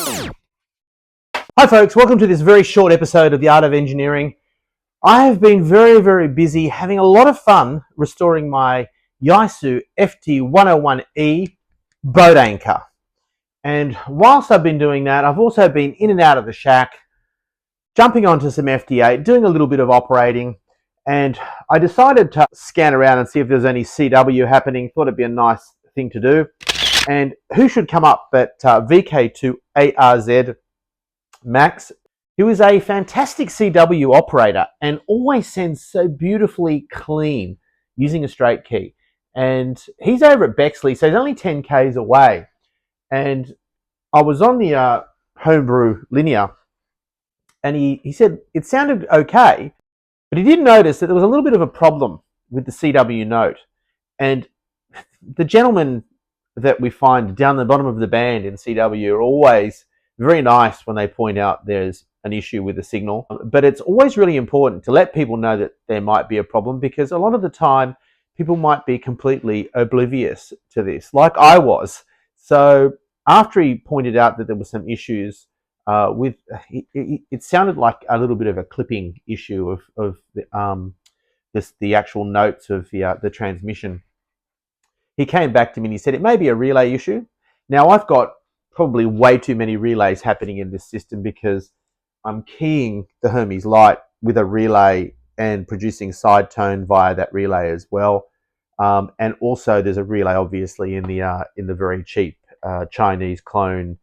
Hi folks, welcome to this very short episode of The Art of Engineering. I have been very busy having a lot of fun restoring my Yaesu FT101E boat anchor. And whilst I've been doing that, I've also been in and out of the shack, jumping onto some FT8, doing a little bit of operating, and I decided to scan around and see if there's any CW happening. Thought it'd be a nice thing to do. And who should come up but VK2ARZ Max, who is a fantastic CW operator and always sends so beautifully clean using a straight key. And he's over at Bexley, so he's only 10 Ks away. And I was on the homebrew linear, and he said it sounded okay, but he did notice that there was a little bit of a problem with the CW note. And the gentlemen that we find down the bottom of the band in CW are always very nice when they point out there's an issue with the signal, but it's always really important to let people know that there might be a problem, because a lot of the time people might be completely oblivious to this, like I was. So after he pointed out that there were some issues with it sounded like a little bit of a clipping issue of the actual notes of the transmission. He came back to me and he said it may be a relay issue. Now I've got probably way too many relays happening in this system, because I'm keying the Hermes Lite with a relay and producing side tone via that relay as well. And also there's a relay obviously in the very cheap Chinese clone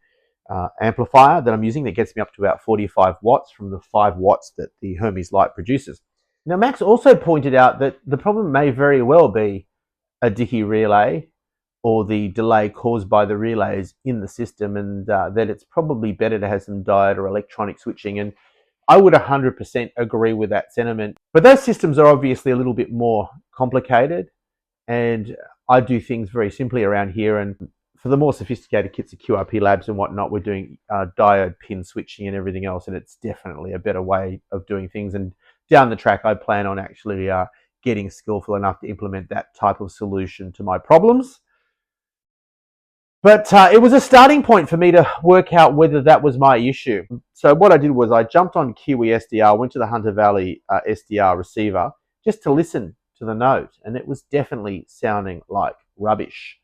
amplifier that I'm using that gets me up to about 45 watts from the 5 watts that the Hermes Lite produces. Now Max also pointed out that the problem may very well be a dicky relay, or the delay caused by the relays in the system, and that it's probably better to have some diode or electronic switching. And I would 100% agree with that sentiment. But those systems are obviously a little bit more complicated, and I do things very simply around here. And for the more sophisticated kits of QRP labs and whatnot, we're doing diode pin switching and everything else, and it's definitely a better way of doing things. And down the track, I plan on actually getting skillful enough to implement that type of solution to my problems. But it was a starting point for me to work out whether that was my issue. So what I did was I jumped on Kiwi SDR, went to the Hunter Valley SDR receiver just to listen to the note, and it was definitely sounding like rubbish.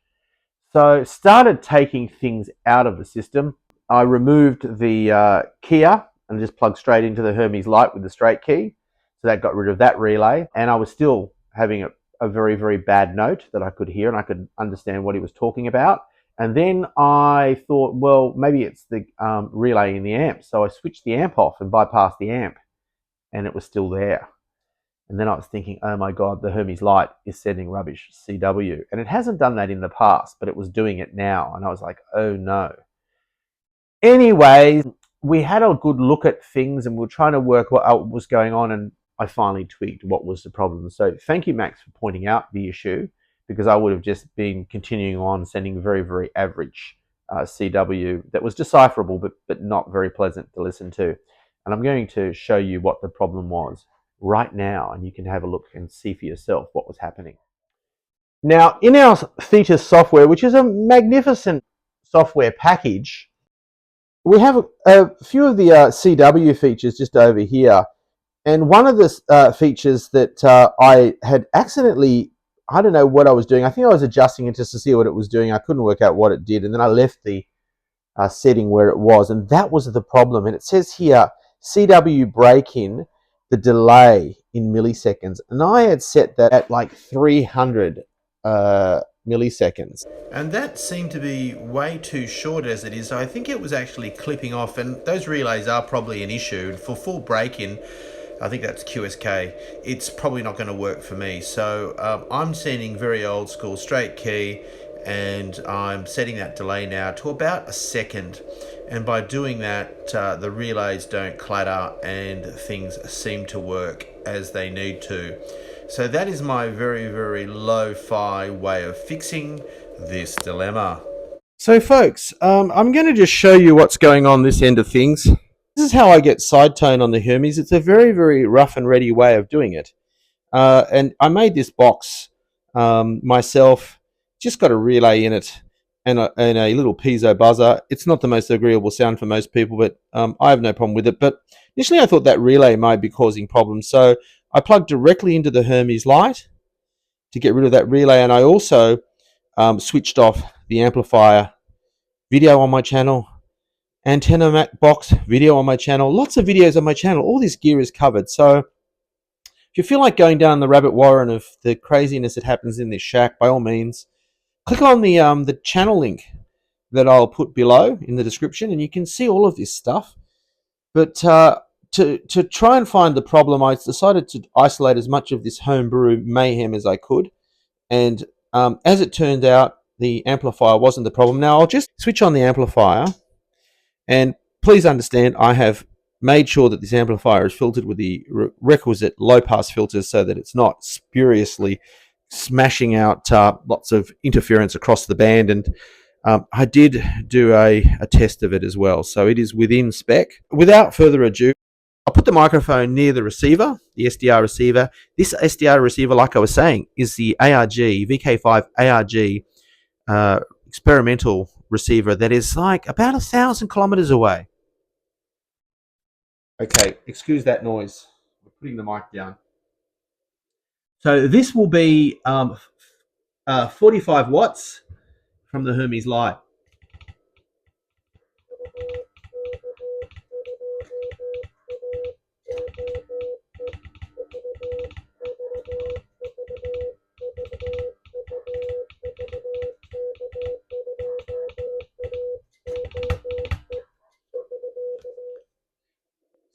So started taking things out of the system. I removed the keyer and just plugged straight into the Hermes Lite with the straight key. So that got rid of that relay, and I was still having a very bad note that I could hear, and I could understand what he was talking about. And then I thought, well, maybe it's the relay in the amp. So I switched the amp off and bypassed the amp, and it was still there. And then I was thinking, oh my God, the Hermes Lite is sending rubbish CW. And it hasn't done that in the past, but it was doing it now. And I was like, oh no. Anyway, we had a good look at things, and we were trying to work out what was going on, and I finally tweaked what was the problem. So thank you, Max, for pointing out the issue, because I would have just been continuing on sending very average CW that was decipherable, but not very pleasant to listen to. And I'm going to show you what the problem was right now, and you can have a look and see for yourself what was happening. Now, in our Thetis software, which is a magnificent software package, we have a few of the CW features just over here. And one of the features that I had accidentally, I don't know what I was doing. I think I was adjusting it just to see what it was doing. I couldn't work out what it did. And then I left the setting where it was. And that was the problem. And it says here, CW break-in, the delay in milliseconds. And I had set that at like 300 milliseconds. And that seemed to be way too short as it is. So I think it was actually clipping off. And those relays are probably an issue. For full break-in, I think that's QSK, it's probably not going to work for me. So I'm sending very old school straight key, and I'm setting that delay now to about a second. And by doing that, the relays don't clatter and things seem to work as they need to. So that is my very lo-fi way of fixing this dilemma. So folks, I'm going to just show you what's going on this end of things. This is how I get side tone on the Hermes. It's a very rough and ready way of doing it. And I made this box myself, just got a relay in it, and a little piezo buzzer. It's not the most agreeable sound for most people, but I have no problem with it. But initially I thought that relay might be causing problems. So I plugged directly into the Hermes Lite to get rid of that relay. And I also switched off the amplifier video on my channel, antenna box video on my channel, lots of videos on my channel. All this gear is covered. So if you feel like going down the rabbit warren of the craziness that happens in this shack, by all means, click on the channel link that I'll put below in the description, and you can see all of this stuff. But to try and find the problem, I decided to isolate as much of this homebrew mayhem as I could. And as it turned out, the amplifier wasn't the problem. Now I'll just switch on the amplifier, and please understand I have made sure that this amplifier is filtered with the requisite low pass filters so that it's not spuriously smashing out lots of interference across the band. And I did do a test of it as well, so it is within spec. Without further ado, I'll put the microphone near the receiver, the SDR receiver. This SDR receiver, like I was saying, is the ARG, VK5 ARG experimental receiver that is like about 1,000 kilometers away. Okay, excuse that noise. We're putting the mic down. So this will be 45 watts from the Hermes Lite.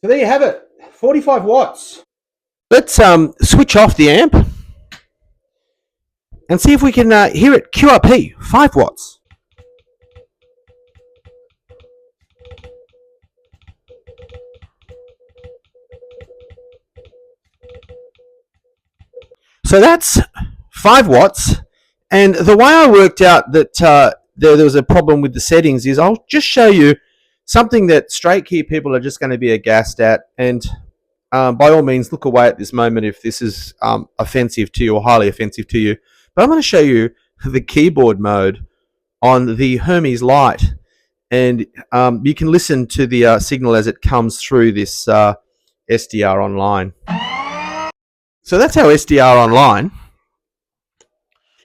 So there you have it, 45 watts. Let's switch off the amp and see if we can hear it QRP, 5 watts. So that's 5 watts. And the way I worked out that there was a problem with the settings is I'll just show you something that straight key people are just going to be aghast at. And by all means, look away at this moment if this is offensive to you or highly offensive to you. But I'm going to show you the keyboard mode on the Hermes Lite. And you can listen to the signal as it comes through this SDR online. So that's our SDR online.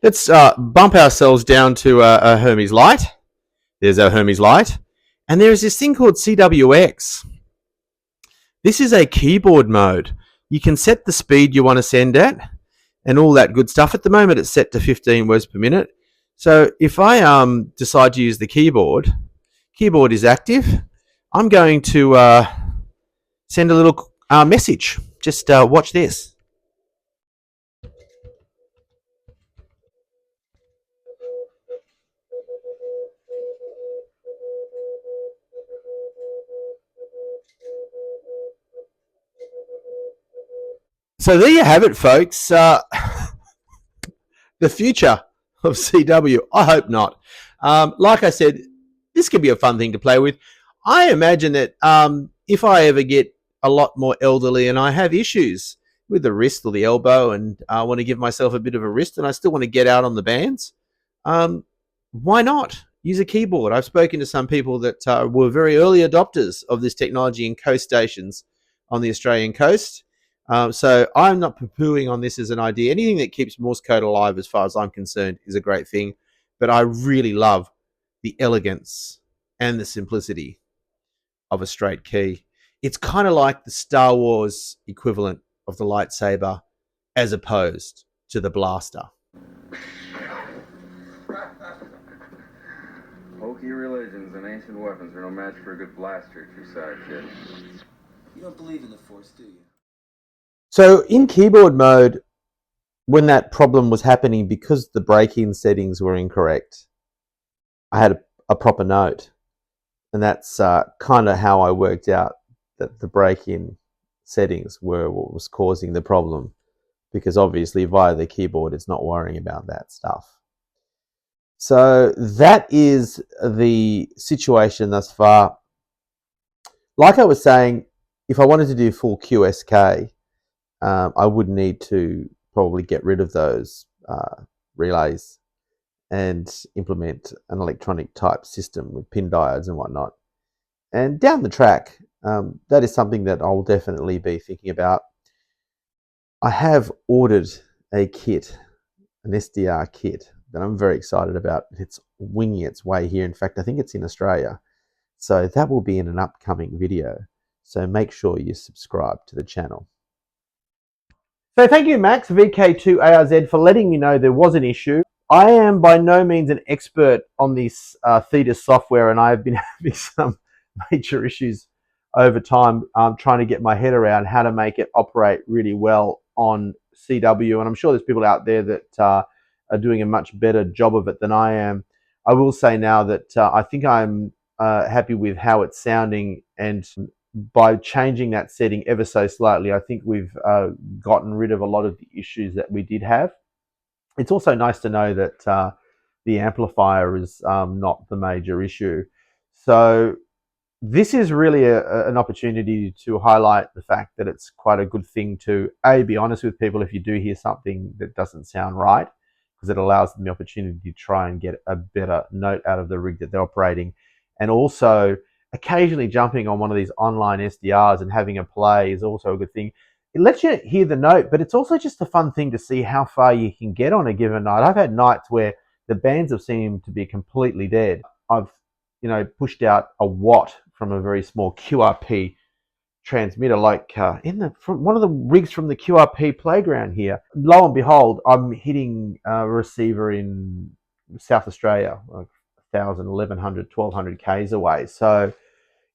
Let's bump ourselves down to a Hermes Lite. There's our Hermes Lite. And there is this thing called CWX. This is a keyboard mode. You can set the speed you want to send at and all that good stuff. At the moment, it's set to 15 words per minute. So if I decide to use the keyboard is active. I'm going to send a little message. Just watch this. So there you have it, folks. The future of CW. I hope not. Like I said, this could be a fun thing to play with. I imagine that if I ever get a lot more elderly and I have issues with the wrist or the elbow and I want to give myself a bit of a wrist and I still want to get out on the bands, why not use a keyboard? I've spoken to some people that were very early adopters of this technology in coast stations on the Australian coast. So I'm not poo-pooing on this as an idea. Anything that keeps Morse code alive, as far as I'm concerned, is a great thing. But I really love the elegance and the simplicity of a straight key. It's kind of like the Star Wars equivalent of the lightsaber as opposed to the blaster. Hokey religions and ancient weapons are no match for a good blaster at your side, kid. You don't believe in the Force, do you? So in keyboard mode, when that problem was happening, because the break-in settings were incorrect, I had a proper note. And that's kind of how I worked out that the break-in settings were what was causing the problem. Because obviously via the keyboard, it's not worrying about that stuff. So that is the situation thus far. Like I was saying, if I wanted to do full QSK, I would need to probably get rid of those relays and implement an electronic type system with pin diodes and whatnot. And down the track, that is something that I'll definitely be thinking about. I have ordered a kit, an SDR kit that I'm very excited about. It's winging its way here. In fact, I think it's in Australia. So that will be in an upcoming video. So make sure you subscribe to the channel. So thank you, Max, VK2ARZ, for letting me know there was an issue. I am by no means an expert on this Thetis software, and I have been having some major issues over time trying to get my head around how to make it operate really well on CW. And I'm sure there's people out there that are doing a much better job of it than I am. I will say now that I think I'm happy with how it's sounding, and by changing that setting ever so slightly, I think we've gotten rid of a lot of the issues that we did have. It's also nice to know that the amplifier is not the major issue. So this is really an opportunity to highlight the fact that it's quite a good thing to be honest with people if you do hear something that doesn't sound right, because it allows them the opportunity to try and get a better note out of the rig that they're operating. And also occasionally jumping on one of these online SDRs and having a play is also a good thing. It lets you hear the note, but it's also just a fun thing to see how far you can get on a given night. I've had nights where the bands have seemed to be completely dead. I've pushed out a watt from a very small QRP transmitter, like from one of the rigs from the QRP playground here. Lo and behold, I'm hitting a receiver in South Australia, like 1,000, 1,100, 1,200 Ks away. So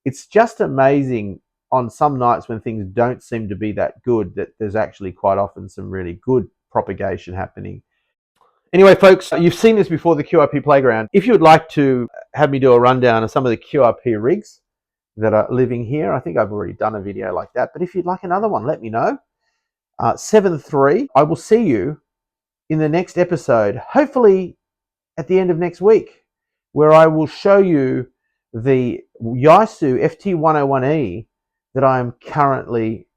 it's just amazing on some nights when things don't seem to be that good that there's actually quite often some really good propagation happening. Anyway, folks, you've seen this before, the QRP playground. If you would like to have me do a rundown of some of the QRP rigs that are living here, I think I've already done a video like that. But if you'd like another one, let me know. 7.3. I will see you in the next episode, hopefully at the end of next week, where I will show you the Yaesu FT101E that I'm currently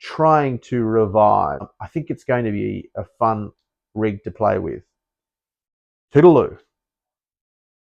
trying to revive. I think it's going to be a fun rig to play with. Toodaloo.